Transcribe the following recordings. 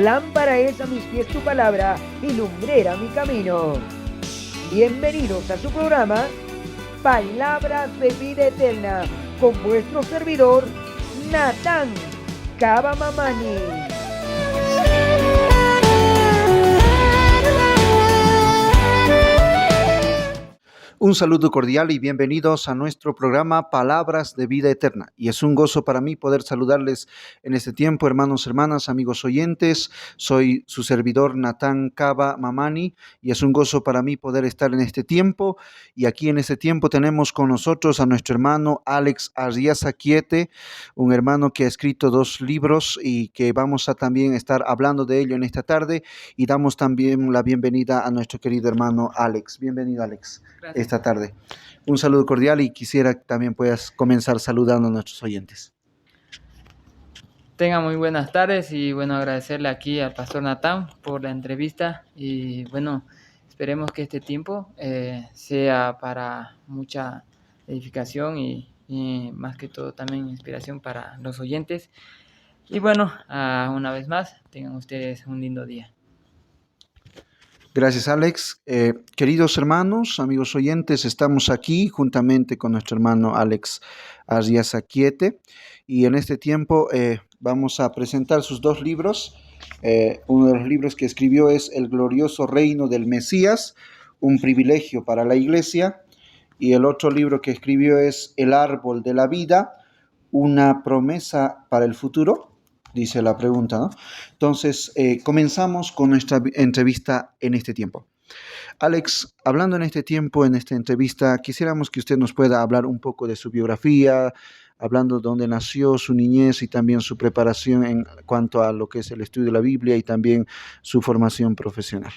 Lámpara es a mis pies tu palabra y lumbrera mi camino. Bienvenidos a su programa, Palabras de Vida Eterna, con vuestro servidor, Natán Caba Mamani. Un saludo cordial y bienvenidos a nuestro programa Palabras de Vida Eterna. Y es un gozo para mí poder saludarles en este tiempo, hermanos, hermanas, amigos oyentes. Soy su servidor Natán Caba Mamani y es un gozo para mí poder estar en este tiempo. Y aquí en este tiempo tenemos con nosotros a nuestro hermano Alex Arriaza Quiete, un hermano que ha escrito 2 libros y que vamos a también estar hablando de ello en esta tarde. Y damos también la bienvenida a nuestro querido hermano Alex. Bienvenido, Alex. Gracias. Esta tarde. Un saludo cordial y quisiera que también puedas comenzar saludando a nuestros oyentes. Tengan muy buenas tardes y bueno, agradecerle aquí al pastor Natán por la entrevista y bueno, esperemos que este tiempo sea para mucha edificación y más que todo también inspiración para los oyentes. Y bueno, una vez más, tengan ustedes un lindo día. Gracias, Alex. Queridos hermanos, amigos oyentes, estamos aquí juntamente con nuestro hermano Alex Arriaza Quiete y en este tiempo vamos a presentar sus 2 libros. Uno de los libros que escribió es El glorioso reino del Mesías, un privilegio para la iglesia, y el otro libro que escribió es El árbol de la vida, una promesa para el futuro. Dice la pregunta, ¿no? Entonces, comenzamos con nuestra entrevista en este tiempo. Alex, hablando en este tiempo, en esta entrevista, quisiéramos que usted nos pueda hablar un poco de su biografía, hablando de dónde nació, su niñez y también su preparación en cuanto a lo que es el estudio de la Biblia y también su formación profesional.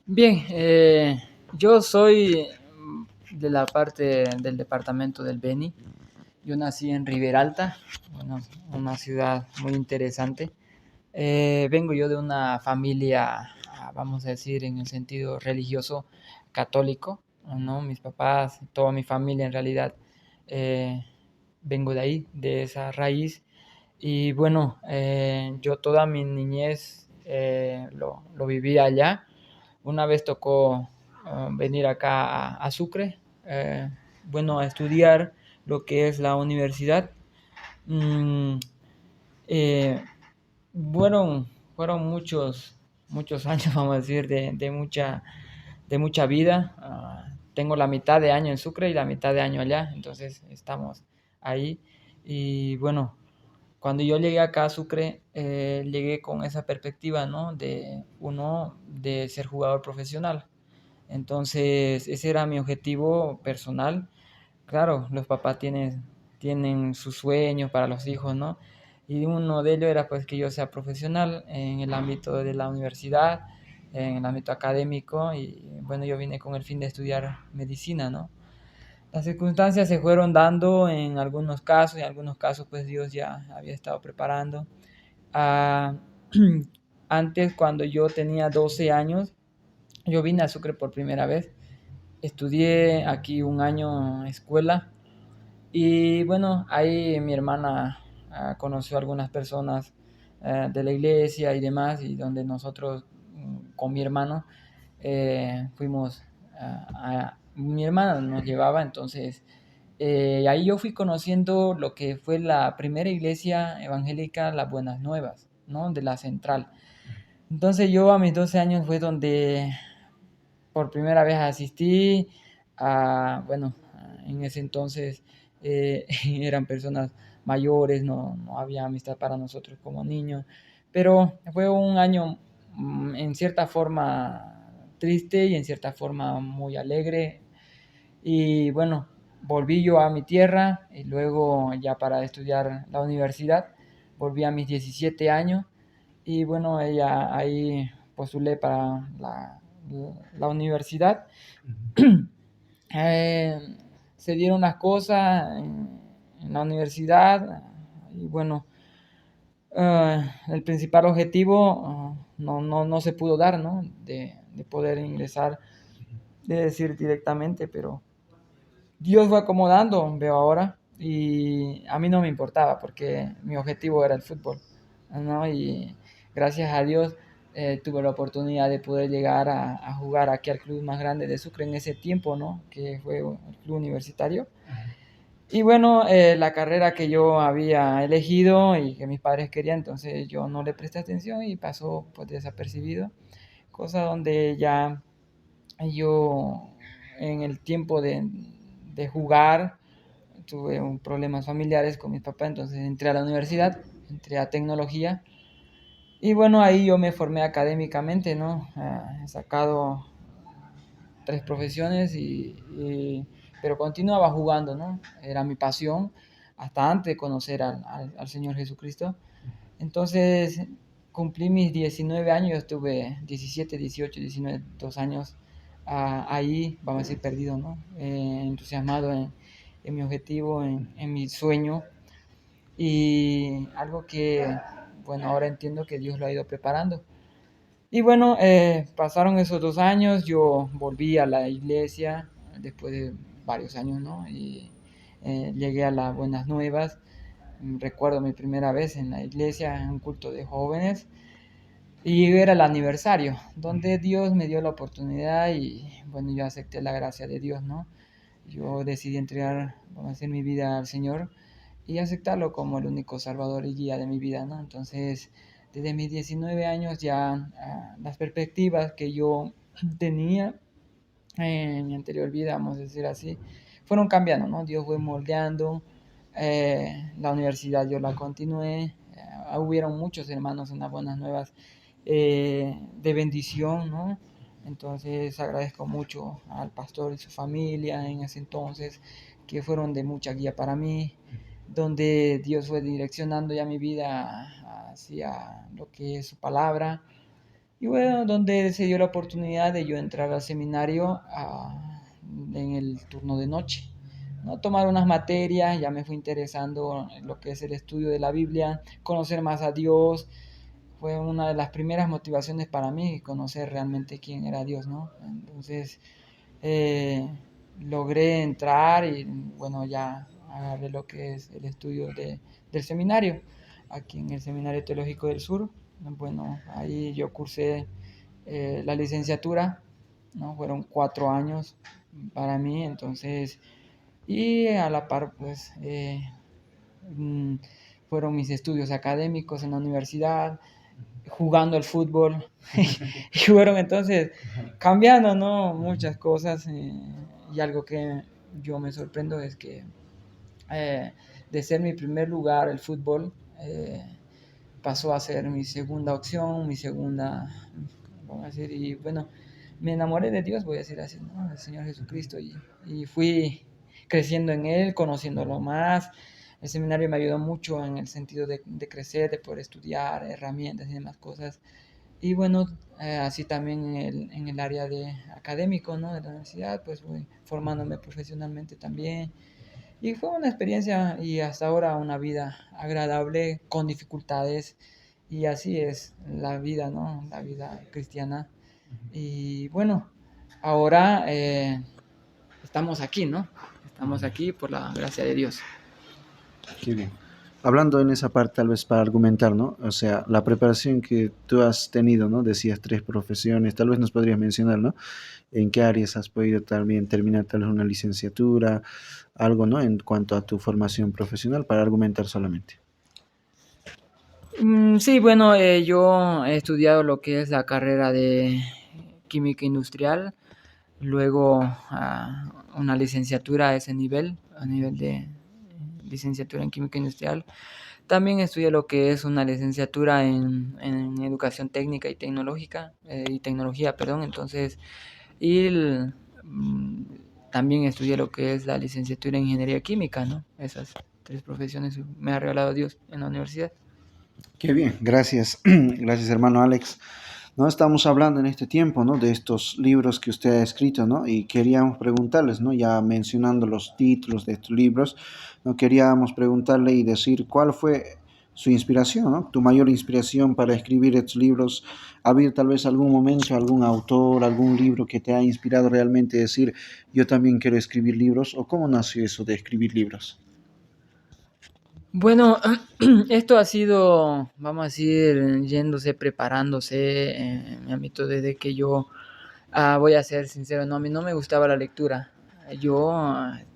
Bien, yo soy de la parte del departamento del Beni. Yo nací en Riberalta, una ciudad muy interesante. Vengo yo de una familia, vamos a decir, en el sentido religioso católico, ¿no? Mis papás, toda mi familia en realidad, vengo de ahí, de esa raíz. Y bueno, yo toda mi niñez lo viví allá. Una vez tocó venir acá a Sucre, bueno, a estudiar lo que es la universidad. Mm, eh, fueron, fueron muchos años, vamos a decir, de mucha vida. Tengo la mitad de año en Sucre y la mitad de año allá, entonces estamos ahí. Y bueno, cuando yo llegué acá a Sucre, llegué con esa perspectiva, ¿no? De ser jugador profesional. Entonces, ese era mi objetivo personal. Claro, los papás tienen sus sueños para los hijos, ¿no? Y uno de ellos era pues que yo sea profesional en el ámbito de la universidad, en el ámbito académico y bueno, yo vine con el fin de estudiar medicina, ¿no? Las circunstancias se fueron dando en algunos casos, y en algunos casos pues Dios ya había estado preparando. Ah, antes, cuando yo tenía 12 años, yo vine a Sucre por primera vez. Estudié aquí un año en escuela y bueno, ahí mi hermana conoció a algunas personas de la iglesia y demás, y donde nosotros con mi hermano fuimos mi hermana nos llevaba, entonces ahí yo fui conociendo lo que fue la primera iglesia evangélica, Las Buenas Nuevas, ¿no? De la Central. Entonces yo a mis 12 años fue donde por primera vez asistí bueno, en ese entonces eran personas mayores, no había amistad para nosotros como niños, pero fue un año en cierta forma triste y en cierta forma muy alegre. Y bueno, volví yo a mi tierra y luego ya para estudiar la universidad, volví a mis 17 años y bueno, ella ahí postulé para la universidad. Eh, Se dieron las cosas en la universidad y bueno, el principal objetivo no se pudo dar, ¿no? De poder ingresar, de decir directamente, pero Dios fue acomodando, veo ahora, y a mí no me importaba porque mi objetivo era el fútbol. ¿no? Y gracias a Dios tuve la oportunidad de poder llegar a jugar aquí al club más grande de Sucre en ese tiempo, ¿no? Que fue el club universitario. Y bueno, la carrera que yo había elegido y que mis padres querían, entonces yo no le presté atención y pasó pues desapercibido, cosa donde ya yo en el tiempo de jugar tuve problemas familiares con mis papás, entonces entré a la universidad, entré a tecnología y bueno, ahí yo me formé académicamente, ¿no? He sacado 3 profesiones pero continuaba jugando, ¿no? Era mi pasión hasta antes de conocer al Señor Jesucristo. Entonces cumplí mis 19 años, yo estuve 17, 18, 19, 2 años ahí, vamos a decir, perdido, ¿no? Entusiasmado en mi objetivo, en mi sueño. Y algo que, bueno, ahora entiendo que Dios lo ha ido preparando. Y bueno, pasaron esos 2 años, yo volví a la iglesia después de varios años, ¿no? Y llegué a las Buenas Nuevas. Recuerdo mi primera vez en la iglesia, en un culto de jóvenes, y era el aniversario, donde Dios me dio la oportunidad y bueno, yo acepté la gracia de Dios, ¿no? Yo decidí entregar, vamos a decir, mi vida al Señor y aceptarlo como el único salvador y guía de mi vida, ¿no? Entonces, desde mis 19 años ya las perspectivas que yo tenía en mi anterior vida, vamos a decir así, fueron cambiando, ¿no? Dios fue moldeando, la universidad yo la continué, hubieron muchos hermanos en las Buenas Nuevas de bendición, ¿no? Entonces agradezco mucho al pastor y su familia en ese entonces, que fueron de mucha guía para mí, donde Dios fue direccionando ya mi vida hacia lo que es su palabra. Y bueno, donde se dio la oportunidad de yo entrar al seminario en el turno de noche, ¿no? Tomar unas materias, ya me fui interesando en lo que es el estudio de la Biblia, conocer más a Dios. Fue una de las primeras motivaciones para mí, conocer realmente quién era Dios, ¿no? Entonces, eh, logré entrar y bueno, ya agarré lo que es el estudio del seminario, aquí en el Seminario Teológico del Sur. Bueno, ahí yo cursé la licenciatura, ¿no? Fueron 4 años para mí, entonces, y a la par, pues, mm, fueron mis estudios académicos en la universidad, jugando al fútbol, y fueron entonces cambiando, ¿no? Muchas cosas, y algo que yo me sorprendo es que de ser mi primer lugar el fútbol, pasó a ser mi segunda opción, mi segunda, vamos a decir, y bueno, me enamoré de Dios, voy a decir así, ¿no? Del Señor Jesucristo, y fui creciendo en Él, conociéndolo más. El seminario me ayudó mucho en el sentido de crecer, de poder estudiar, herramientas y demás cosas. Y bueno, así también en el área de académico, ¿no? De la universidad, pues voy formándome profesionalmente también. Y fue una experiencia y hasta ahora una vida agradable con dificultades y así es la vida, ¿no? La vida cristiana. Y bueno, ahora estamos aquí, ¿no? Estamos aquí por la gracia de Dios. Qué bien. Hablando en esa parte, tal vez para argumentar, ¿no? O sea, la preparación que tú has tenido, ¿no? Decías 3 profesiones, tal vez nos podrías mencionar, ¿no? En qué áreas has podido también terminar tal vez una licenciatura, algo, ¿no? En cuanto a tu formación profesional, para argumentar solamente. Sí, bueno, yo he estudiado lo que es la carrera de química industrial, luego una licenciatura a ese nivel, a nivel de licenciatura en química industrial. También estudié lo que es una licenciatura en educación técnica y tecnológica, y tecnología, perdón. Entonces, y también estudié lo que es la licenciatura en ingeniería química, ¿no? Esas 3 profesiones me ha regalado Dios en la universidad. Qué bien, gracias, gracias hermano Alex. No estamos hablando en este tiempo, ¿no? De estos libros que usted ha escrito, ¿no? Y queríamos preguntarles, ¿no? Ya mencionando los títulos de estos libros, ¿no? Queríamos preguntarle y decir cuál fue su inspiración, ¿no? Tu mayor inspiración para escribir estos libros. ¿Ha habido tal vez algún momento, algún autor, algún libro que te ha inspirado realmente a decir, yo también quiero escribir libros? ¿O cómo nació eso de escribir libros? Bueno, esto ha sido, vamos a decir, yéndose, preparándose en mi ámbito desde que yo, voy a ser sincero, no, a mí no me gustaba la lectura. Yo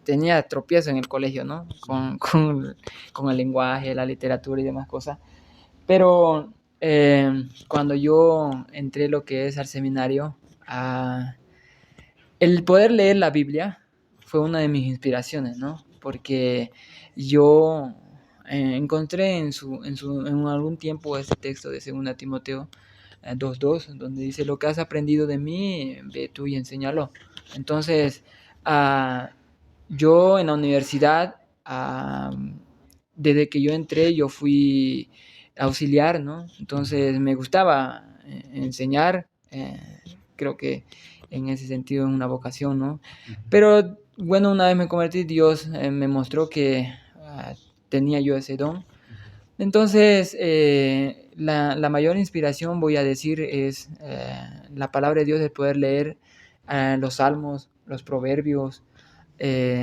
tenía tropiezo en el colegio, ¿no? Con el lenguaje, la literatura y demás cosas. Pero cuando yo entré lo que es al seminario, ah, el poder leer la Biblia fue una de mis inspiraciones, ¿no? Porque yo encontré en algún tiempo este texto de 2 Timoteo 2:2, donde dice, lo que has aprendido de mí, ve tú y enséñalo. Entonces, ah, yo en la universidad, desde que yo entré, yo fui auxiliar, ¿no? Entonces, me gustaba enseñar, creo que en ese sentido es una vocación, ¿no? Pero bueno, una vez me convertí, Dios me mostró que tenía yo ese don. Entonces, la mayor inspiración, voy a decir, es la palabra de Dios, de poder leer los salmos, los proverbios,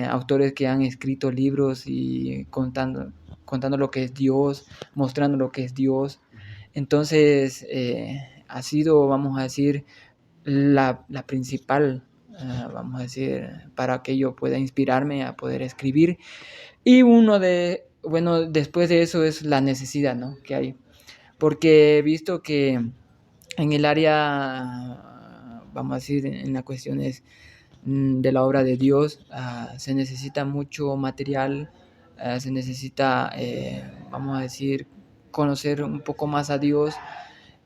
autores que han escrito libros y contando lo que es Dios, mostrando lo que es Dios. Entonces, ha sido, vamos a decir, la principal, vamos a decir, para que yo pueda inspirarme a poder escribir. Y bueno, después de eso es la necesidad, ¿no? Que hay. Porque he visto que en el área, vamos a decir, en las cuestiones de la obra de Dios, se necesita mucho material, se necesita, vamos a decir, conocer un poco más a Dios.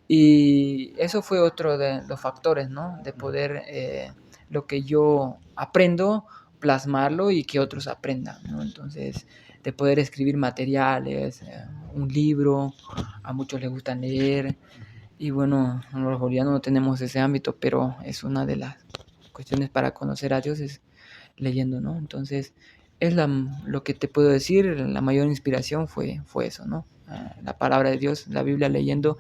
Y eso fue otro de los factores, ¿no? De poder, lo que yo aprendo, plasmarlo y que otros aprendan, ¿no? Entonces, de poder escribir materiales, un libro, a muchos les gusta leer, y bueno, los bolivianos no tenemos ese ámbito, pero es una de las cuestiones para conocer a Dios, es leyendo, ¿no? Entonces, lo que te puedo decir, la mayor inspiración fue eso, ¿no? La palabra de Dios, la Biblia, leyendo,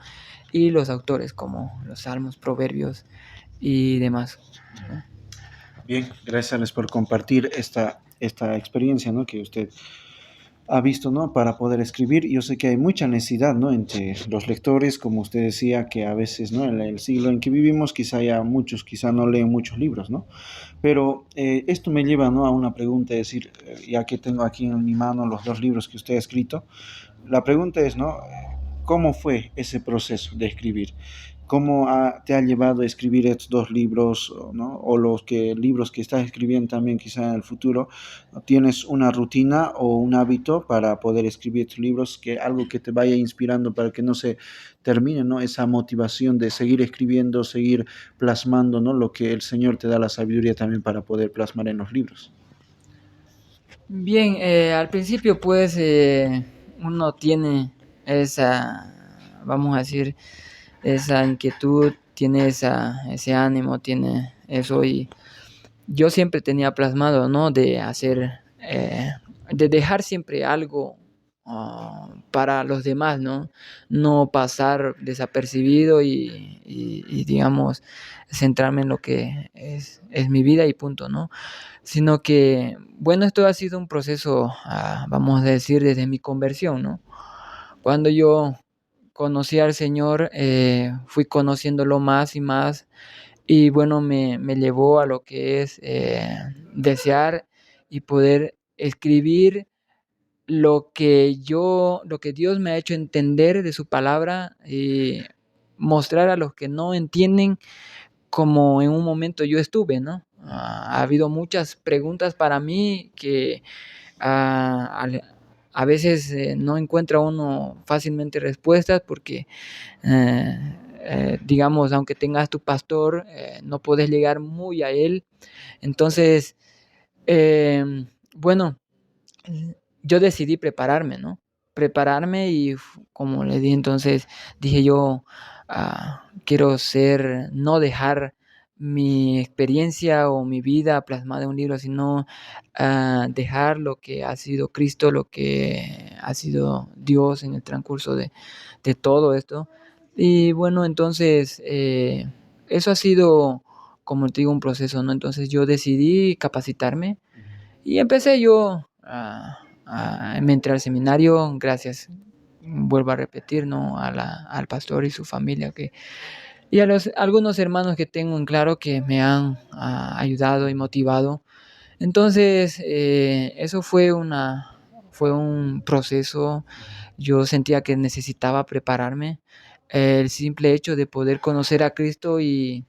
y los autores como los salmos, proverbios y demás, ¿no? Bien, gracias Alex por compartir esta experiencia, ¿no? Que usted ha visto, ¿no? Para poder escribir. Yo sé que hay mucha necesidad, ¿no? Entre los lectores, como usted decía, que a veces, ¿no? En el siglo en que vivimos, quizá ya muchos, quizá no leen muchos libros, ¿no? Pero esto me lleva, ¿no? A una pregunta, es decir, ya que tengo aquí en mi mano los dos libros que usted ha escrito, la pregunta es, ¿no? ¿Cómo fue ese proceso de escribir? ¿Cómo te ha llevado a escribir estos dos libros, ¿no? O libros que estás escribiendo también quizá en el futuro? ¿Tienes una rutina o un hábito para poder escribir tus libros, algo que te vaya inspirando para que no se termine, ¿no? Esa motivación de seguir escribiendo, seguir plasmando, ¿no? Lo que el Señor te da la sabiduría también para poder plasmar en los libros. Bien, al principio pues uno tiene esa, vamos a decir, esa inquietud, tiene ese ánimo, tiene eso, y yo siempre tenía plasmado, ¿no? De dejar siempre algo para los demás, ¿no? No pasar desapercibido y, digamos, centrarme en lo que es mi vida y punto, ¿no? Sino que, bueno, esto ha sido un proceso, vamos a decir, desde mi conversión, ¿no? Cuando yo conocí al Señor, fui conociéndolo más y más, y bueno, me llevó a lo que es desear y poder escribir lo que Dios me ha hecho entender de su palabra, y mostrar a los que no entienden como en un momento yo estuve, ¿no? Ha habido muchas preguntas para mí que a veces no encuentra uno fácilmente respuestas porque, digamos, aunque tengas tu pastor, no puedes llegar muy a él. Entonces, bueno, yo decidí prepararme, ¿no? Prepararme y como le di, entonces dije yo, quiero no dejar mi experiencia o mi vida plasmada en un libro, sino dejar lo que ha sido Cristo, lo que ha sido Dios en el transcurso de todo esto. Y bueno, entonces eso ha sido, como te digo, un proceso, ¿no? Entonces yo decidí capacitarme y empecé yo me entré al seminario, gracias, vuelvo a repetir, ¿no? Al pastor y su familia y a algunos hermanos que tengo en claro que me han ayudado y motivado. Entonces, eso fue un proceso. Yo sentía que necesitaba prepararme. El simple hecho de poder conocer a Cristo y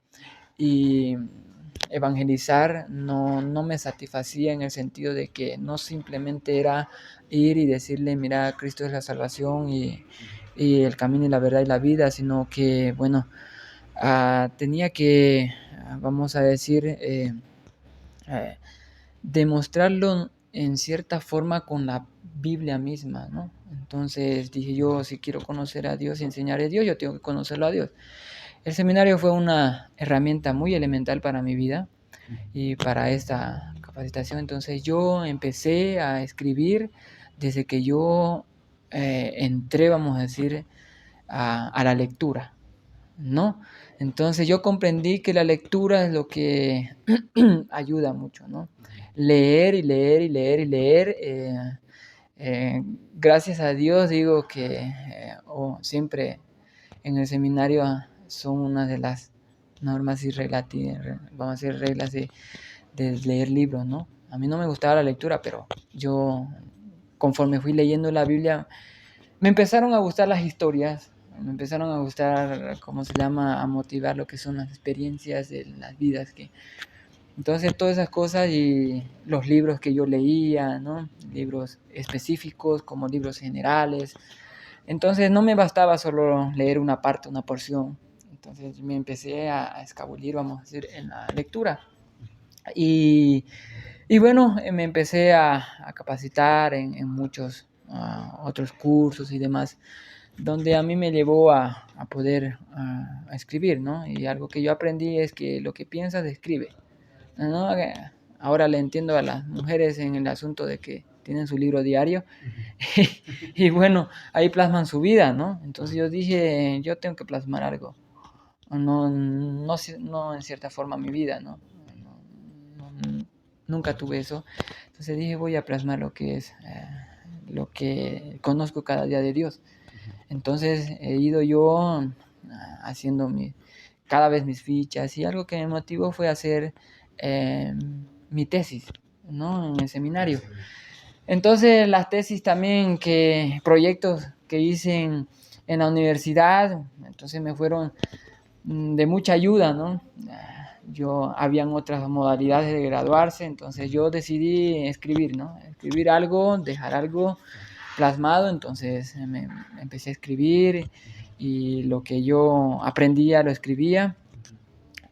evangelizar no me satisfacía, en el sentido de que no simplemente era ir y decirle, mira, Cristo es la salvación y el camino y la verdad y la vida, sino que, bueno, tenía que, vamos a decir, eh, demostrarlo en cierta forma con la Biblia misma, ¿no? Entonces dije yo, si quiero conocer a Dios y enseñar a Dios, yo tengo que conocerlo a Dios. El seminario fue una herramienta muy elemental para mi vida y para esta capacitación. Entonces yo empecé a escribir desde que yo entré, vamos a decir, a la lectura, ¿no? Entonces yo comprendí que la lectura es lo que ayuda mucho, ¿no? Leer y leer y leer y leer. Gracias a Dios digo que siempre en el seminario son una de las normas y reglas, vamos a decir, reglas de leer libros, ¿no? A mí no me gustaba la lectura, pero yo, conforme fui leyendo la Biblia, me empezaron a gustar las historias, me empezaron a gustar, ¿cómo se llama?, a motivar lo que son las experiencias de las vidas entonces todas esas cosas y los libros que yo leía, ¿no? Libros específicos como libros generales. Entonces no me bastaba solo leer una parte, una porción. Entonces me empecé a escabullir, vamos a decir, en la lectura. Y bueno, me empecé a capacitar en muchos otros cursos y demás, donde a mí me llevó a poder a escribir, ¿no? Y algo que yo aprendí es que lo que piensas, escribe, ¿no? Ahora le entiendo a las mujeres en el asunto de que tienen su libro diario y bueno, ahí plasman su vida, ¿no? Entonces yo dije, yo tengo que plasmar algo, no en cierta forma mi vida, ¿no? Nunca tuve eso. Entonces dije, voy a plasmar lo que es, lo que conozco cada día de Dios. Entonces he ido yo haciendo cada vez mis fichas, y algo que me motivó fue hacer mi tesis, ¿no? En el seminario. Entonces las tesis también, proyectos que hice en la universidad, entonces me fueron de mucha ayuda, ¿no? Habían otras modalidades de graduarse, entonces yo decidí escribir, ¿no? Escribir algo, dejar algo plasmado. Entonces me empecé a escribir y lo que yo aprendía lo escribía.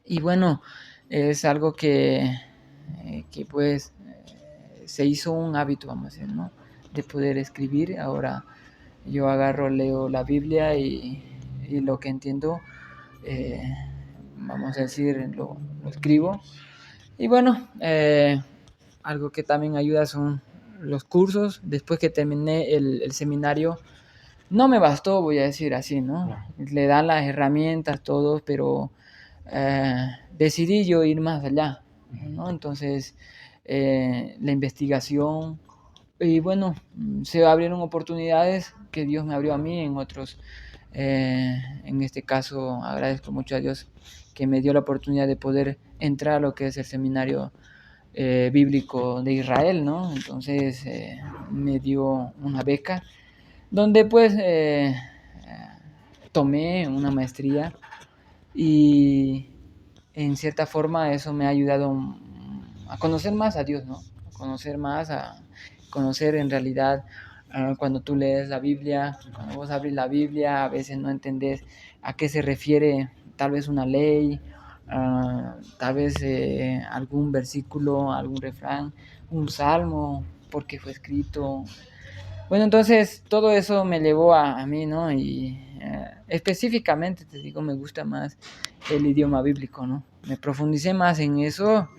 Y bueno, es algo que pues se hizo un hábito, vamos a decir, ¿no? De poder escribir. Ahora yo leo la Biblia y lo que entiendo, vamos a decir, lo escribo. Y bueno, algo que también ayuda son los cursos. Después que terminé el seminario, no me bastó, voy a decir así, ¿no? Le dan las herramientas, todo, pero decidí yo ir más allá, ¿no? Entonces, la investigación, y bueno, se abrieron oportunidades que Dios me abrió a mí en otros. En este caso, agradezco mucho a Dios que me dio la oportunidad de poder entrar a lo que es el seminario bíblico de Israel, ¿no? Entonces me dio una beca donde pues tomé una maestría, y en cierta forma eso me ha ayudado a conocer más a Dios, ¿no? A conocer en realidad, cuando tú lees la Biblia, cuando vos abrís la Biblia, a veces no entendés a qué se refiere tal vez una ley, tal vez algún versículo, algún refrán, un salmo, porque fue escrito. Bueno, entonces todo eso me llevó a mí, ¿no? Y específicamente, te digo, me gusta más el idioma bíblico, ¿no? Me profundicé más en eso,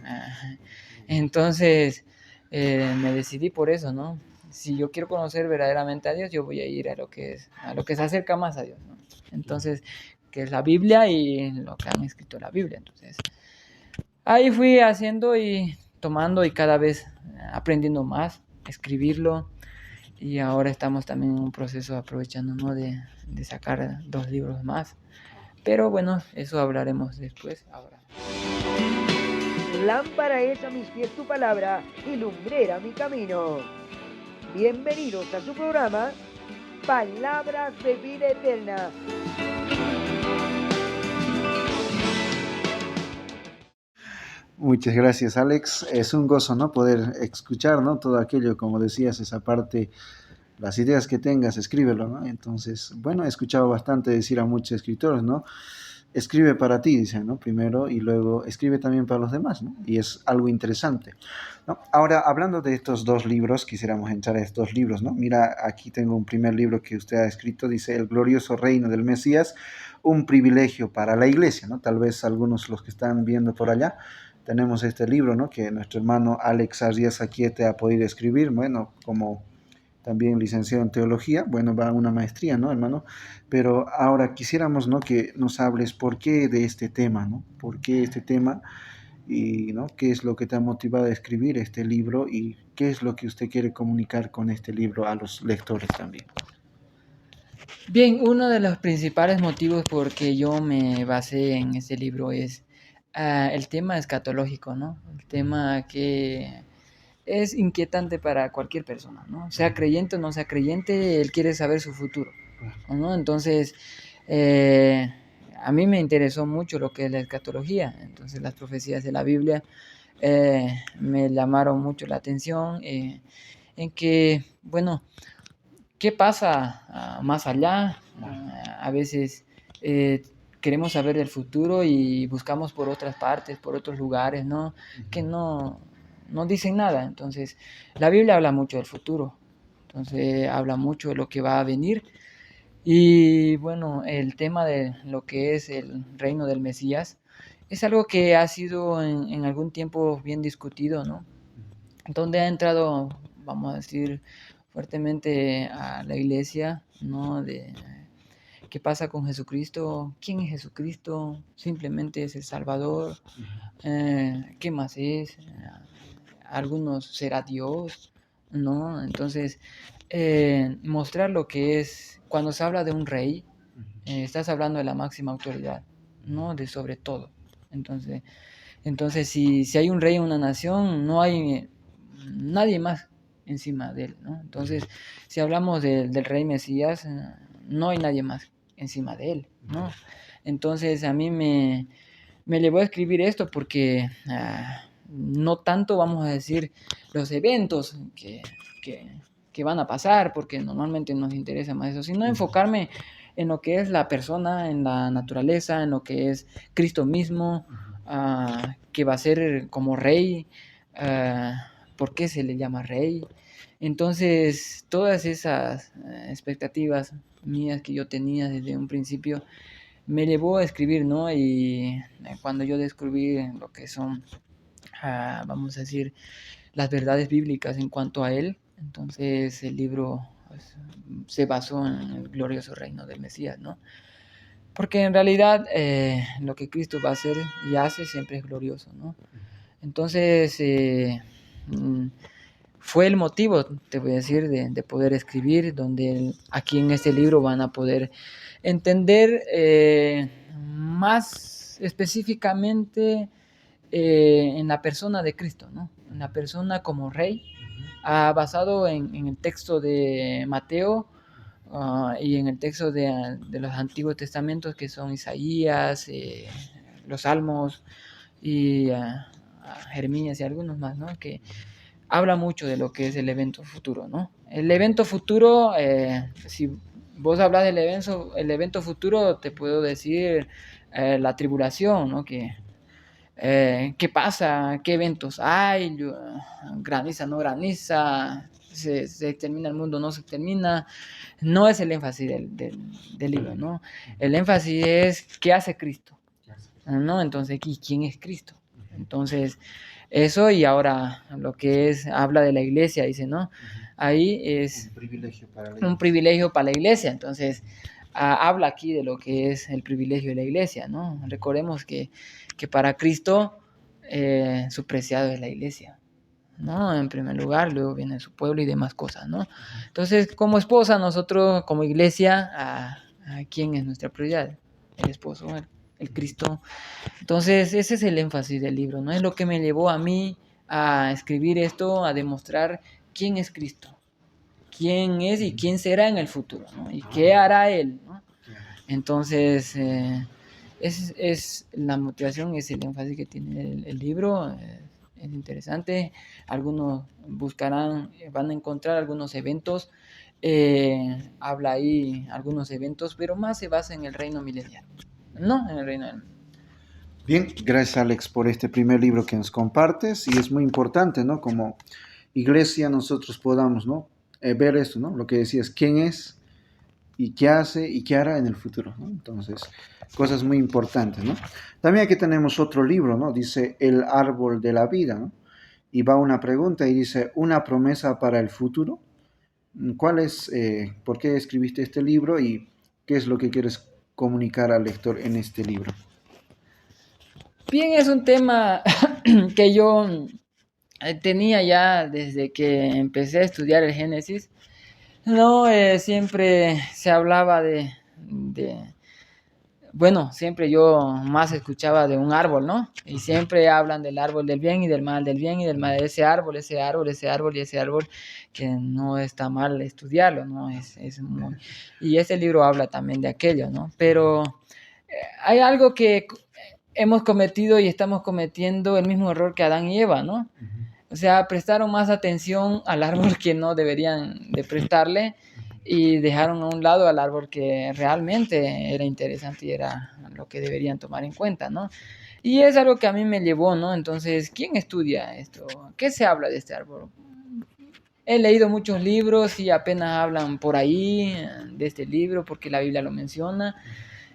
entonces me decidí por eso, ¿no? Si yo quiero conocer verdaderamente a Dios, yo voy a ir a lo que se acerca más a Dios, ¿no? Entonces, que es la Biblia y lo que han escrito en la Biblia. Entonces, ahí fui haciendo y tomando y cada vez aprendiendo más, escribirlo. y ahora estamos también en un proceso aprovechando, ¿no? de sacar 2 libros más. Pero bueno, eso hablaremos después. Ahora. Lámpara es a mis pies tu palabra y lumbrera mi camino. Bienvenidos a su programa, Palabras de Vida Eterna. Muchas gracias, Alex. Es un gozo, ¿no? Poder escuchar, ¿no? Todo aquello, como decías, esa parte, las ideas que tengas, escríbelo, ¿no? Entonces, bueno, he escuchado bastante decir a muchos escritores, ¿no? Escribe para ti, dicen, ¿no? Primero, y luego escribe también para los demás, ¿no? Y es algo interesante, ¿no? Ahora, hablando de estos 2 libros, quisiéramos entrar a estos 2 libros, ¿no? Mira, aquí tengo un primer libro que usted ha escrito, dice El glorioso reino del Mesías, un privilegio para la iglesia, ¿no? Tal vez algunos los que están viendo por allá, tenemos este libro, ¿no? Que nuestro hermano Alex Arriazaquiete ha podido escribir, bueno, como también licenciado en teología, bueno, va a una maestría, ¿no, hermano? Pero ahora quisiéramos, ¿no? Que nos hables por qué de este tema, ¿no? ¿Por qué este tema? Y, ¿no? ¿Qué es lo que te ha motivado a escribir este libro? Y qué es lo que usted quiere comunicar con este libro a los lectores también. Bien, uno de los principales motivos por que yo me basé en este libro es el tema escatológico, ¿no? El tema que es inquietante para cualquier persona, ¿no? Sea creyente o no sea creyente, él quiere saber su futuro, ¿no? Entonces, eh, a mí me interesó mucho lo que es la escatología, entonces las profecías de la Biblia me llamaron mucho la atención en que, bueno, ¿qué pasa más allá? A veces eh, queremos saber del futuro y buscamos por otras partes, por otros lugares, ¿no? Que no dicen nada. Entonces, la Biblia habla mucho del futuro. Entonces, habla mucho de lo que va a venir. Y bueno, el tema de lo que es el reino del Mesías es algo que ha sido en algún tiempo bien discutido, ¿no? Donde ha entrado, vamos a decir, fuertemente a la iglesia, ¿no? De qué pasa con Jesucristo, quién es Jesucristo, simplemente es el Salvador, qué más es, algunos será Dios, ¿no? Entonces, mostrar lo que es, cuando se habla de un rey, estás hablando de la máxima autoridad, ¿no? De sobre todo. Entonces si hay un rey en una nación, no hay nadie más encima de él, ¿no? Entonces, si hablamos del rey Mesías, no hay nadie más encima de él, ¿no? Entonces, a mí me llevó a escribir esto porque no tanto, vamos a decir, los eventos que van a pasar, porque normalmente nos interesa más eso, sino enfocarme en lo que es la persona, en la naturaleza, en lo que es Cristo mismo, que va a ser como rey, por qué se le llama rey. Entonces, todas esas expectativas mías que yo tenía desde un principio me llevó a escribir, ¿no? Y cuando yo descubrí lo que son, vamos a decir, las verdades bíblicas en cuanto a él, entonces el libro pues, se basó en el glorioso reino del Mesías, ¿no? Porque en realidad lo que Cristo va a hacer y hace siempre es glorioso, ¿no? Entonces fue el motivo, te voy a decir, de poder escribir, donde aquí en este libro van a poder entender más específicamente en la persona de Cristo, ¿no? En la persona como rey, basado en el texto de Mateo y en el texto de los Antiguos Testamentos, que son Isaías, los Salmos y Jeremías y algunos más, ¿no? Que habla mucho de lo que es el evento futuro, ¿no? El evento futuro, si vos hablas del el evento futuro, te puedo decir la tribulación, ¿no? ¿Qué pasa? ¿Qué eventos hay? Graniza, no graniza, se termina el mundo, no se termina. No es el énfasis del libro, ¿no? El énfasis es qué hace Cristo, ¿no? Entonces, ¿y quién es Cristo? Entonces, eso y ahora lo que es, habla de la iglesia, dice, ¿no? Ahí es un privilegio para la iglesia. Entonces, habla aquí de lo que es el privilegio de la iglesia, ¿no? Recordemos que para Cristo su preciado es la iglesia, ¿no? En primer lugar, luego viene su pueblo y demás cosas, ¿no? Entonces, como esposa, nosotros como iglesia, ¿a quién es nuestra prioridad? El esposo, el Cristo. Entonces, ese es el énfasis del libro, ¿no? Es lo que me llevó a mí a escribir esto, a demostrar quién es Cristo, quién es y quién será en el futuro, ¿no? Y qué hará Él, ¿no? Entonces, es la motivación, es el énfasis que tiene el libro. Es interesante. Algunos buscarán, van a encontrar algunos eventos. Habla ahí algunos eventos, pero más se basa en el reino milenial, no en el reino del... Bien, gracias Alex por este primer libro que nos compartes y es muy importante, ¿no? Como iglesia nosotros podamos, ¿no? Ver esto, ¿no? Lo que decías, quién es y qué hace y qué hará en el futuro, ¿no? Entonces, cosas muy importantes, ¿no? También aquí tenemos otro libro, ¿no? Dice El árbol de la vida, ¿no? Y va una pregunta y dice, ¿una promesa para el futuro? ¿Cuál es, por qué escribiste este libro y qué es lo que quieres comunicar al lector en este libro? Bien, es un tema que yo tenía ya desde que empecé a estudiar el Génesis. No, siempre se hablaba bueno, siempre yo más escuchaba de un árbol, ¿no? Y siempre hablan del árbol del bien y del mal, del bien y del mal, de ese árbol, ese árbol, ese árbol y ese árbol, que no está mal estudiarlo, ¿no? Y ese libro habla también de aquello, ¿no? Pero hay algo que hemos cometido y estamos cometiendo el mismo error que Adán y Eva, ¿no? O sea, prestaron más atención al árbol que no deberían de prestarle y dejaron a un lado al árbol que realmente era interesante y era lo que deberían tomar en cuenta, ¿no? Y es algo que a mí me llevó, ¿no? Entonces, ¿quién estudia esto? ¿Qué se habla de este árbol? He leído muchos libros y apenas hablan por ahí de este libro porque la Biblia lo menciona.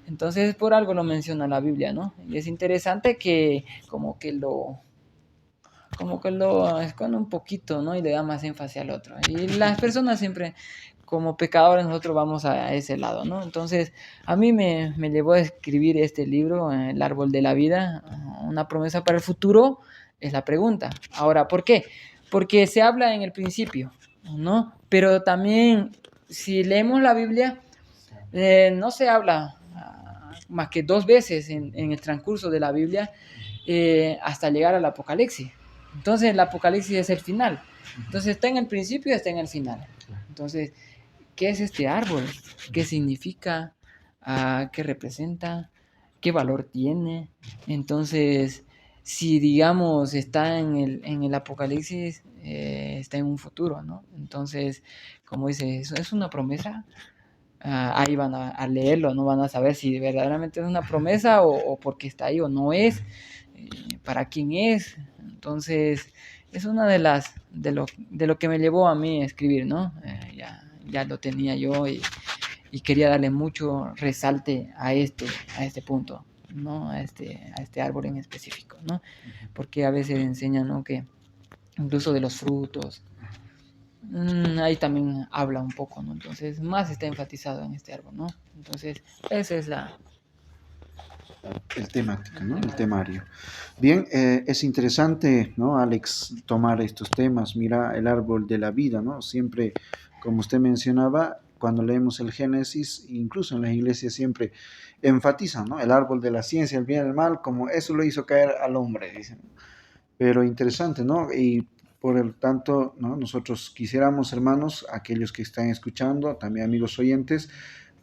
Entonces, por algo lo menciona la Biblia, ¿no? Y es interesante que como que lo esconde un poquito, ¿no? Y le da más énfasis al otro. Y las personas siempre, como pecadores, nosotros vamos a ese lado, ¿no? Entonces, a mí me llevó a escribir este libro, El árbol de la vida, una promesa para el futuro, es la pregunta. Ahora, ¿por qué? Porque se habla en el principio, ¿no? Pero también, si leemos la Biblia, no se habla más que 2 veces en el transcurso de la Biblia hasta llegar al Apocalipsis. Entonces el Apocalipsis es el final. Entonces está en el principio y está en el final. Entonces, ¿qué es este árbol? ¿Qué significa? ¿Qué representa? ¿Qué valor tiene? Entonces, si digamos está en el Apocalipsis, está en un futuro, ¿no? Entonces, como dice, ¿eso es una promesa? Ahí van a leerlo, no van a saber si verdaderamente es una promesa o porque está ahí o no es, para quién es. Entonces, es una de lo que me llevó a mí a escribir, ¿no? Ya lo tenía yo y quería darle mucho resalte a este punto, ¿no? A este árbol en específico, ¿no? Porque a veces enseñan, ¿no? Que incluso de los frutos, ahí también habla un poco, ¿no? Entonces, más está enfatizado en este árbol, ¿no? Entonces, esa es El temático, ¿no? El temario. Bien, es interesante, ¿no, Alex, tomar estos temas. Mira, el árbol de la vida, ¿no? Siempre, como usted mencionaba, cuando leemos el Génesis, incluso en las iglesias siempre enfatizan, ¿no? El árbol de la ciencia, el bien y el mal, como eso lo hizo caer al hombre, dicen. Pero interesante, ¿no? Y por el tanto, ¿no? Nosotros quisiéramos, hermanos, aquellos que están escuchando, también amigos oyentes,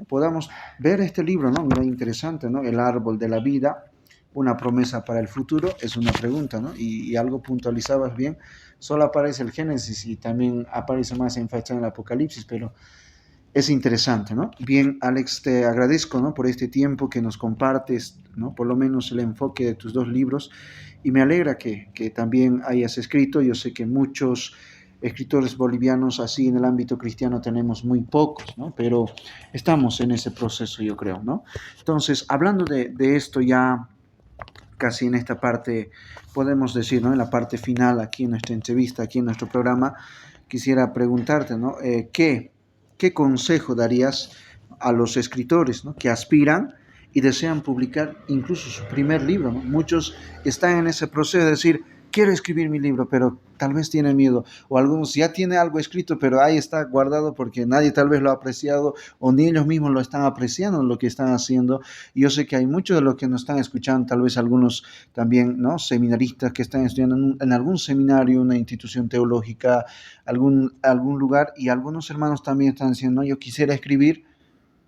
podamos ver este libro, ¿no? Muy interesante, ¿no? El árbol de la vida, una promesa para el futuro, es una pregunta, ¿no? Y algo puntualizabas bien, solo aparece el Génesis y también aparece más énfasis en el Apocalipsis, pero es interesante, ¿no? Bien, Alex, te agradezco, ¿no? Por este tiempo que nos compartes, ¿no? Por lo menos el enfoque de tus 2 libros y me alegra que también hayas escrito. Yo sé que muchos escritores bolivianos así en el ámbito cristiano tenemos muy pocos, ¿no? Pero estamos en ese proceso, yo creo, ¿no? Entonces, hablando de esto ya casi en esta parte, podemos decir, ¿no? En la parte final, aquí en nuestra entrevista, aquí en nuestro programa, quisiera preguntarte, ¿no? ¿Qué consejo darías a los escritores, ¿no? Que aspiran y desean publicar incluso su primer libro, ¿no? Muchos están en ese proceso de decir, quiero escribir mi libro, pero tal vez tiene miedo, o algunos ya tiene algo escrito, pero ahí está guardado porque nadie tal vez lo ha apreciado o ni ellos mismos lo están apreciando lo que están haciendo. Y yo sé que hay muchos de los que nos están escuchando, tal vez algunos también, ¿no? Seminaristas que están estudiando en algún seminario, una institución teológica, algún lugar, y algunos hermanos también están diciendo, no, yo quisiera escribir,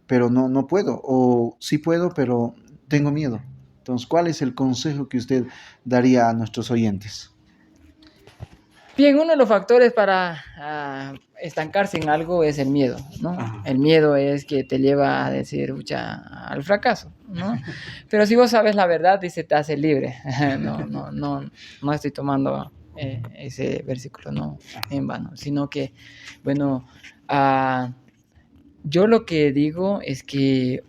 pero no puedo, o sí puedo, pero tengo miedo. Entonces, ¿cuál es el consejo que usted daría a nuestros oyentes? Bien, uno de los factores para estancarse en algo es el miedo, ¿no? Ajá. El miedo es que te lleva a decir, "Ucha", al fracaso, ¿no? Pero si vos sabes la verdad, dice, te hace libre. No estoy tomando ese versículo, no, en vano, sino que, bueno, yo lo que digo es que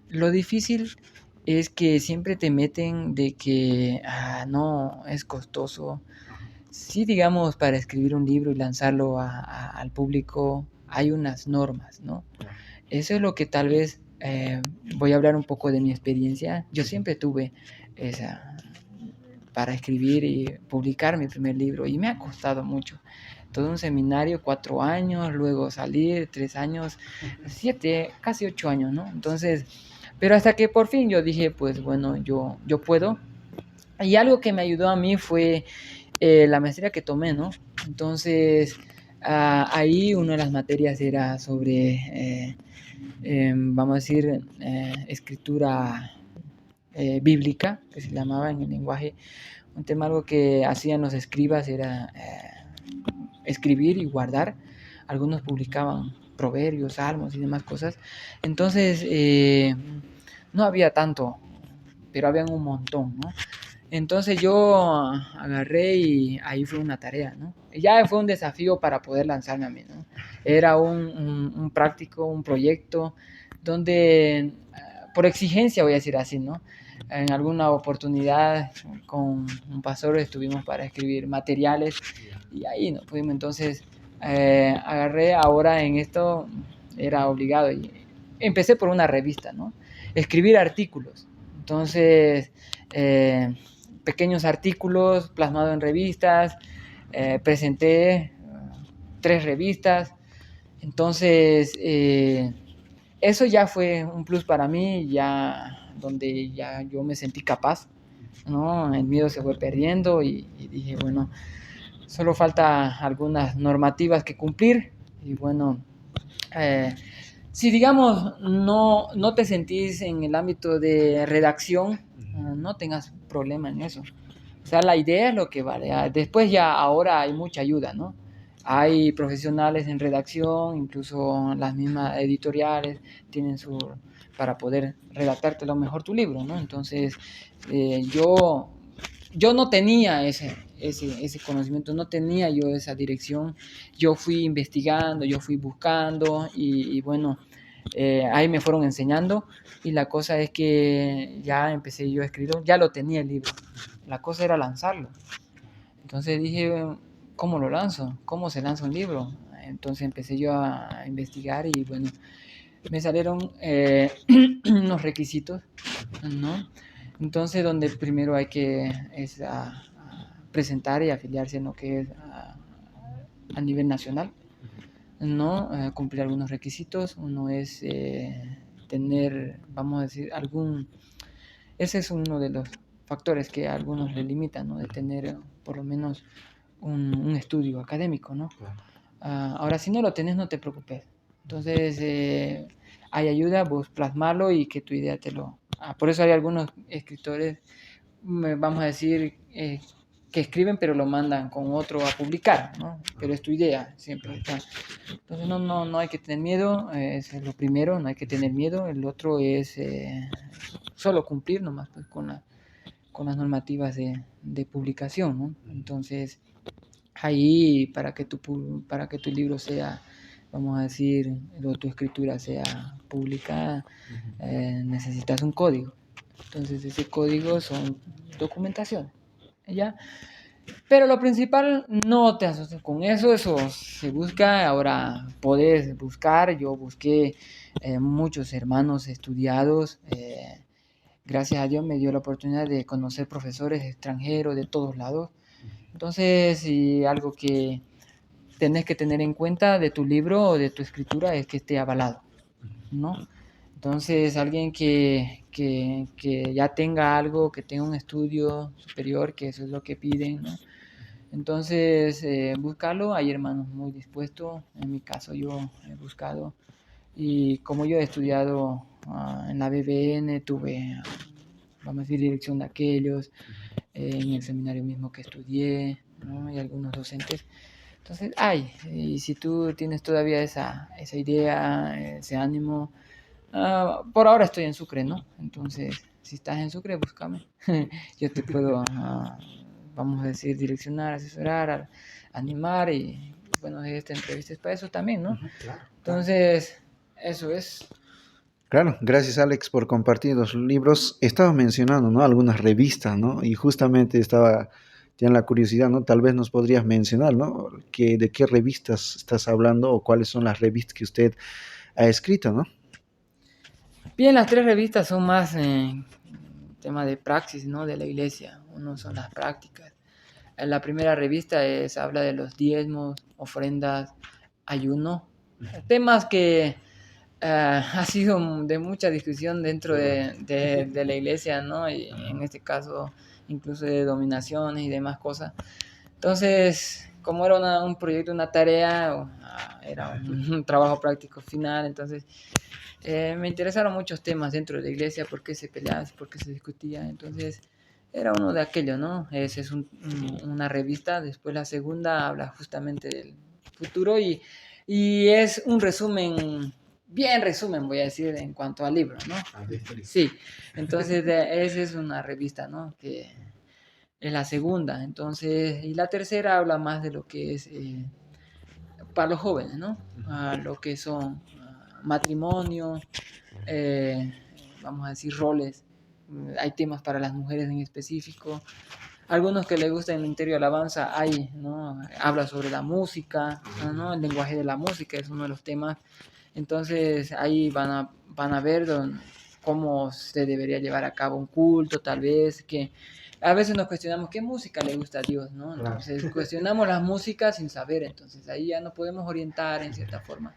lo difícil es que siempre te meten de que, no, es costoso. Sí, digamos, para escribir un libro y lanzarlo al público hay unas normas, ¿no? Eso es lo que tal vez, voy a hablar un poco de mi experiencia. Yo siempre tuve esa, para escribir y publicar mi primer libro y me ha costado mucho. Todo un seminario, 4 años, luego salir, 3 años, 7, casi 8 años, ¿no? Entonces, pero hasta que por fin yo dije, pues bueno, yo puedo. Y algo que me ayudó a mí fue la maestría que tomé, ¿no? Entonces, ahí una de las materias era sobre, vamos a decir, escritura bíblica, que se llamaba en el lenguaje. Un tema, algo que hacían los escribas era escribir y guardar. Algunos publicaban proverbios, salmos y demás cosas. Entonces, no había tanto, pero habían un montón, ¿no? Entonces yo agarré y ahí fue una tarea, ¿no? Ya fue un desafío para poder lanzarme a mí, ¿no? Era un práctico, un proyecto donde, por exigencia voy a decir así, ¿no? En alguna oportunidad con un pastor estuvimos para escribir materiales y ahí no pudimos. Entonces agarré ahora en esto, era obligado y empecé por una revista, ¿no? Escribir artículos. Entonces, pequeños artículos plasmados en revistas, presenté 3 revistas, entonces eso ya fue un plus para mí, ya donde ya yo me sentí capaz, ¿no? El miedo se fue perdiendo y dije, bueno, solo falta algunas normativas que cumplir y bueno, si digamos no te sentís en el ámbito de redacción, no tengas problema en eso. O sea, la idea es lo que vale. Después ya ahora hay mucha ayuda, ¿no? Hay profesionales en redacción, incluso las mismas editoriales tienen para poder redactarte lo mejor tu libro, ¿no? Entonces, yo no tenía ese conocimiento, no tenía yo esa dirección. Yo fui investigando, yo fui buscando y bueno, ahí me fueron enseñando y la cosa es que ya empecé yo a escribir, ya lo tenía el libro, la cosa era lanzarlo. Entonces dije, ¿cómo lo lanzo? ¿Cómo se lanza un libro? Entonces empecé yo a investigar y bueno, me salieron unos requisitos, ¿no? Entonces donde primero hay que a presentar y afiliarse en lo que es a nivel nacional, ¿no? Cumplir algunos requisitos. Uno es tener, vamos a decir, ese es uno de los factores que a algunos le limitan, ¿no? De tener por lo menos un estudio académico, ¿no? Ahora, si no lo tenés, no te preocupes. Entonces, hay ayuda, vos plasmarlo y que tu idea te lo... por eso hay algunos escritores, vamos a decir, que escriben pero lo mandan con otro a publicar, ¿no? Pero es tu idea, siempre está. Entonces no hay que tener miedo, es lo primero, no hay que tener miedo. El otro es solo cumplir nomás pues, con las normativas de publicación, ¿no? Entonces, ahí para que tu libro sea, vamos a decir, o tu escritura sea publicada, necesitas un código. Entonces, ese código son documentación, ¿ya? Pero lo principal, no te asustes con eso se busca. Ahora podés buscar, yo busqué muchos hermanos estudiados, gracias a Dios me dio la oportunidad de conocer profesores extranjeros de todos lados, Entonces, si algo que tenés que tener en cuenta de tu libro o de tu escritura es que esté avalado, ¿no? Entonces, alguien que ya tenga algo, que tenga un estudio superior, que eso es lo que piden, ¿no? Entonces, buscarlo, hay hermanos muy dispuestos, en mi caso yo he buscado, y como yo he estudiado en la BBN, tuve, vamos a decir, dirección de aquellos, en el seminario mismo que estudié, ¿no? Y algunos docentes. Entonces, y si tú tienes todavía esa idea, ese ánimo, por ahora estoy en Sucre, ¿no? Entonces, si estás en Sucre, búscame. Yo te puedo, vamos a decir, direccionar, asesorar, animar y, bueno, esta entrevista es para eso también, ¿no? Entonces, eso es. Claro, gracias Alex por compartir los libros. Estaba mencionando, ¿no? Algunas revistas, ¿no? Y justamente tenía la curiosidad, ¿no? Tal vez nos podrías mencionar, ¿no? De qué revistas estás hablando o cuáles son las revistas que usted ha escrito, ¿no? Bien, las tres revistas son más tema de praxis, ¿no? De la iglesia. Uno son las prácticas. La primera revista habla de los diezmos, ofrendas, ayuno. Temas que ha sido de mucha discusión dentro de la iglesia, ¿no? Y en este caso, incluso de dominaciones y demás cosas. Entonces, como era un proyecto, una tarea, era un trabajo práctico final, entonces me interesaron muchos temas dentro de la iglesia, por qué se peleaba, por qué se discutía, entonces era uno de aquellos, ¿no? Esa es una revista, después la segunda habla justamente del futuro y es un resumen, bien resumen, voy a decir, en cuanto al libro, ¿no? Sí, entonces esa es una revista, ¿no? Que es la segunda, entonces, y la tercera habla más de lo que es para los jóvenes, ¿no? Lo que son matrimonio, eh, vamos a decir roles, hay temas para las mujeres en específico, algunos que les gusta el ministerio de alabanza, hay, ¿no? Habla sobre la música, ¿no? El lenguaje de la música es uno de los temas, entonces ahí van a ver cómo se debería llevar a cabo un culto, tal vez, que a veces nos cuestionamos qué música le gusta a Dios, ¿no? Entonces cuestionamos las músicas sin saber, entonces ahí ya no podemos orientar en cierta forma.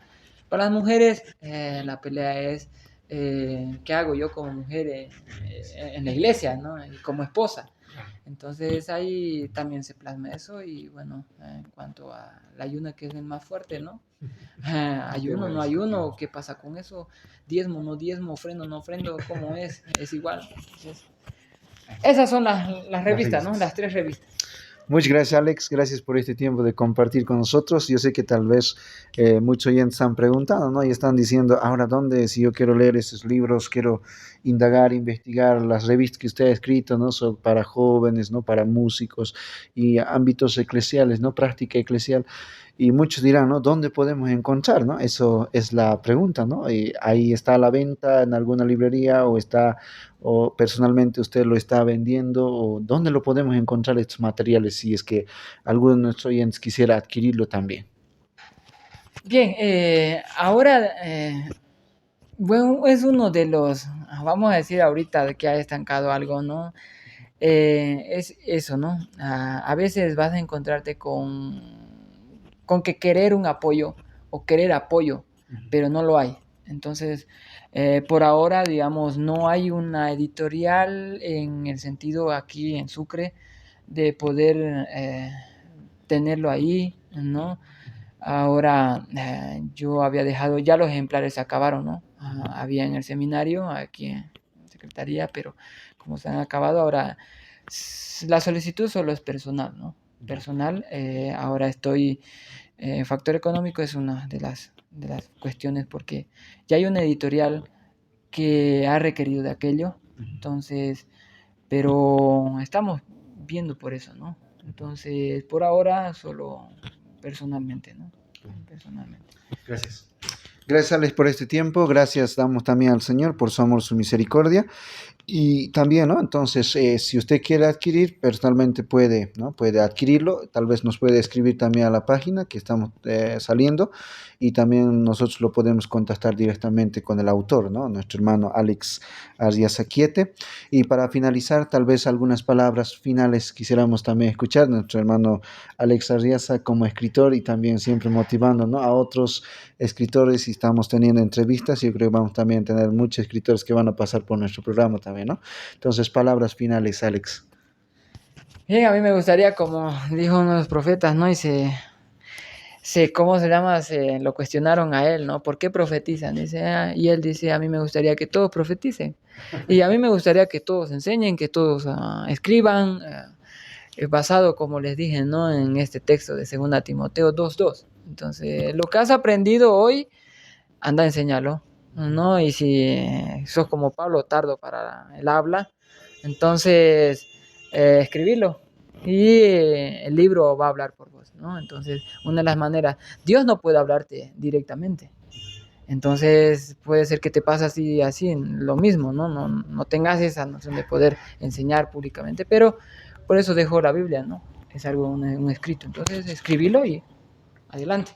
Para las mujeres, la pelea es, ¿qué hago yo como mujer en la iglesia, ¿no? Y como esposa. Entonces ahí también se plasma eso y bueno, en cuanto a la ayuna que es el más fuerte, ¿no? Ayuno, no ayuno, ¿qué pasa con eso? Diezmo, no diezmo, ofrendo, no ofrendo, ¿cómo es? Es igual. Entonces, esas son las revistas, ¿no? Las tres revistas. Muchas gracias, Alex. Gracias por este tiempo de compartir con nosotros. Yo sé que tal vez muchos oyentes están preguntando, ¿no? Y están diciendo, ahora, ¿dónde? Si yo quiero leer estos libros, quiero indagar, investigar las revistas que usted ha escrito, ¿no? Son para jóvenes, ¿no? Para músicos y ámbitos eclesiales, ¿no? Práctica eclesial. Y muchos dirán, ¿no? ¿Dónde podemos encontrar, ¿no? Eso es la pregunta, ¿no? Y ahí está a la venta en alguna librería o personalmente usted lo está vendiendo o dónde lo podemos encontrar estos materiales si es que alguno de nuestros oyentes quisiera adquirirlo también. Bien, ahora, bueno, es uno de los, vamos a decir ahorita de que ha estancado algo, ¿no? Es eso, ¿no? A veces vas a encontrarte con que querer un apoyo o querer apoyo, pero no lo hay. Entonces, por ahora, digamos, no hay una editorial en el sentido aquí en Sucre de poder tenerlo ahí, ¿no? Ahora yo había dejado, ya los ejemplares se acabaron, ¿no? Había en el seminario, aquí en Secretaría, pero como se han acabado, ahora la solicitud solo es personal, ¿no? Personal, ahora estoy, factor económico es una de las cuestiones porque ya hay una editorial que ha requerido de aquello, entonces, pero estamos viendo por eso, ¿no? Entonces, por ahora solo personalmente, ¿no? Personalmente. Gracias. Gracias, Alex, por este tiempo. Gracias damos también al Señor por su amor, su misericordia. Y también, ¿no? Entonces, si usted quiere adquirir, personalmente puede, ¿no? Puede adquirirlo. Tal vez nos puede escribir también a la página que estamos saliendo y también nosotros lo podemos contactar directamente con el autor, ¿no? Nuestro hermano Alex Ardiazaquiete. Y para finalizar, tal vez algunas palabras finales quisiéramos también escuchar. Nuestro hermano Alex Ardiaza como escritor y también siempre motivando, ¿no? A otros escritores y estamos teniendo entrevistas. Yo creo que vamos también a tener muchos escritores que van a pasar por nuestro programa también, ¿no? Entonces, palabras finales, Alex. Bien, a mí me gustaría, como dijo uno de los profetas, ¿no? ¿Cómo se llama? Se lo cuestionaron a él, ¿no? ¿Por qué profetizan? Dice, y él dice, a mí me gustaría que todos profeticen. Y a mí me gustaría que todos enseñen, que todos escriban, basado, como les dije, ¿no? En este texto de 2 Timoteo 2:2. Entonces, lo que has aprendido hoy, anda a enseñarlo, ¿no? Y si sos como Pablo, tardo para el habla, entonces escribilo y el libro va a hablar por vos, ¿no? Entonces, una de las maneras, Dios no puede hablarte directamente. Entonces, puede ser que te pase así, lo mismo, ¿no? No tengas esa noción de poder enseñar públicamente, pero por eso dejo la Biblia, ¿no? Es algo, un escrito. Entonces, escribilo y adelante.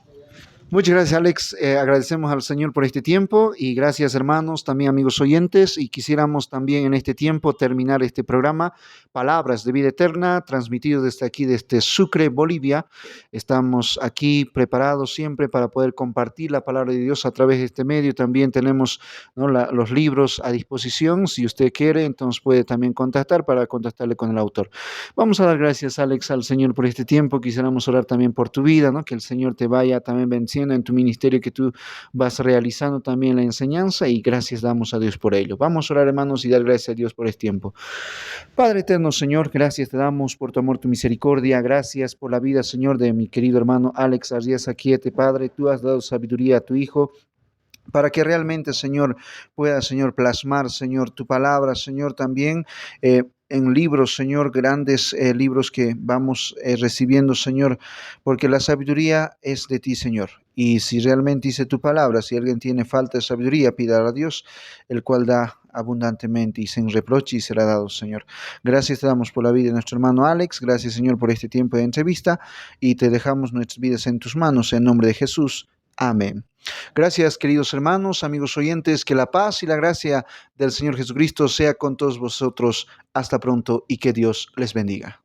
Muchas gracias, Alex. Agradecemos al Señor por este tiempo y gracias, hermanos, también amigos oyentes. Y quisiéramos también en este tiempo terminar este programa, Palabras de Vida Eterna, transmitido desde aquí, desde Sucre, Bolivia. Estamos aquí preparados siempre para poder compartir la palabra de Dios a través de este medio. También tenemos, ¿no? Los libros a disposición. Si usted quiere, entonces puede también contactar para contactarle con el autor. Vamos a dar gracias, Alex, al Señor por este tiempo. Quisiéramos orar también por tu vida, ¿no? Que el Señor te vaya también venciendo en tu ministerio que tú vas realizando también la enseñanza y gracias damos a Dios por ello. Vamos a orar, hermanos, y dar gracias a Dios por este tiempo. Padre eterno, Señor, gracias te damos por tu amor, tu misericordia. Gracias por la vida, Señor, de mi querido hermano Alex Ardiazaquiete. Padre, tú has dado sabiduría a tu Hijo para que realmente, Señor, pueda, Señor, plasmar, Señor, tu palabra, Señor, también en libros, Señor, grandes libros que vamos recibiendo, Señor, porque la sabiduría es de ti, Señor. Y si realmente dice tu palabra, si alguien tiene falta de sabiduría, pídala a Dios, el cual da abundantemente y sin reproche y será dado, Señor. Gracias te damos por la vida de nuestro hermano Alex, gracias, Señor, por este tiempo de entrevista y te dejamos nuestras vidas en tus manos, en nombre de Jesús. Amén. Gracias, queridos hermanos, amigos oyentes, que la paz y la gracia del Señor Jesucristo sea con todos vosotros. Hasta pronto y que Dios les bendiga.